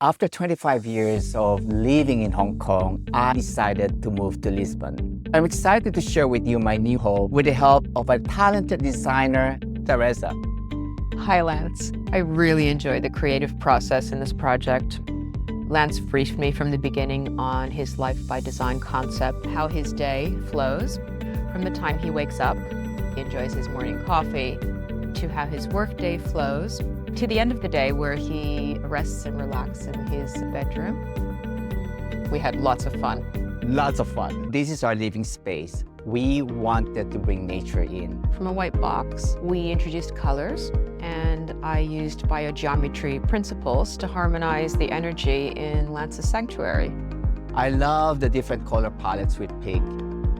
After 25 years of living in Hong Kong, I decided to move to Lisbon. I'm excited to share with you my new home with the help of a talented designer, Teresa. Hi, Lance. I really enjoyed the creative process in this project. Lance briefed me from the beginning on his life by design concept, how his day flows from the time he wakes up, he enjoys his morning coffee, to how his workday flows, to the end of the day where he rests and relaxes in his bedroom. We had lots of fun. Lots of fun. This is our living space. We wanted to bring nature in. From a white box, we introduced colors, and I used biogeometry principles to harmonize the energy in Lance's sanctuary. I love the different color palettes we pick,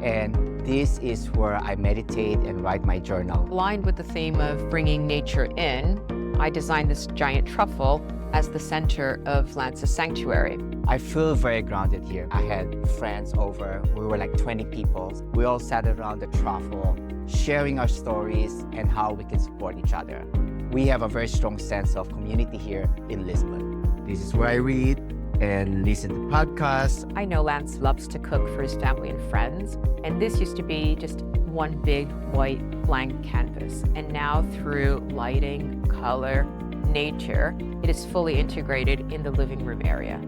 and this is where I meditate and write my journal. Aligned with the theme of bringing nature in, I designed this giant truffle as the center of Lance's sanctuary. I feel very grounded here. I had friends over. We were like 20 people. We all sat around the truffle, sharing our stories and how we can support each other. We have a very strong sense of community here in Lisbon. This is where I read and listen to podcasts. I know Lance loves to cook for his family and friends, and this used to be just one big white blank canvas. And now through lighting, color, nature, it is fully integrated in the living room area.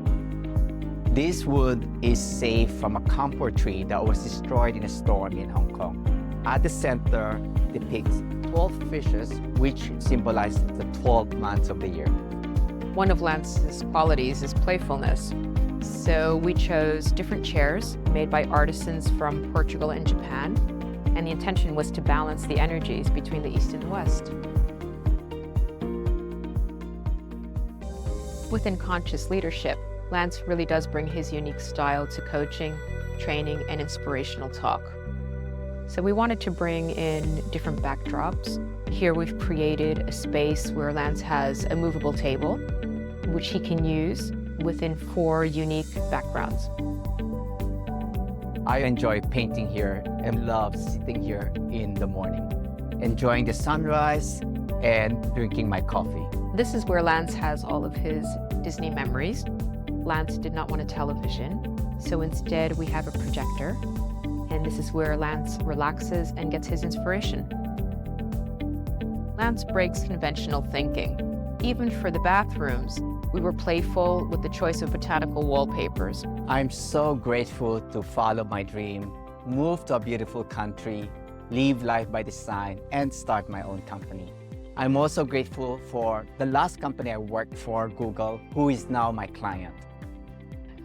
This wood is saved from a camphor tree that was destroyed in a storm in Hong Kong. At the center depicts 12 fishes, which symbolize the 12 months of the year. One of Lance's qualities is playfulness. So we chose different chairs made by artisans from Portugal and Japan, and the intention was to balance the energies between the East and West. Within conscious leadership, Lance really does bring his unique style to coaching, training, and inspirational talk. So we wanted to bring in different backdrops. Here we've created a space where Lance has a movable table, which he can use within 4 unique backgrounds. I enjoy painting here and love sitting here in the morning, enjoying the sunrise and drinking my coffee. This is where Lance has all of his Disney memories. Lance did not want a television, so instead we have a projector, and this is where Lance relaxes and gets his inspiration. Lance breaks conventional thinking. Even for the bathrooms, we were playful with the choice of botanical wallpapers. I'm so grateful to follow my dream, move to a beautiful country, live life by design, and start my own company. I'm also grateful for the last company I worked for, Google, who is now my client.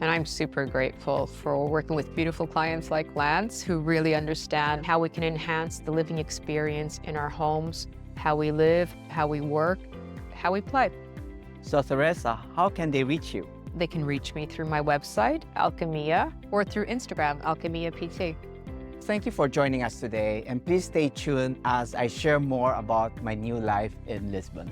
And I'm super grateful for working with beautiful clients like Lance, who really understand how we can enhance the living experience in our homes, how we live, how we work, how we play. So Teresa, how can they reach you? They can reach me through my website, Alchemya, or through Instagram, Alchemya PT. Thank you for joining us today, and please stay tuned as I share more about my new life in Lisbon.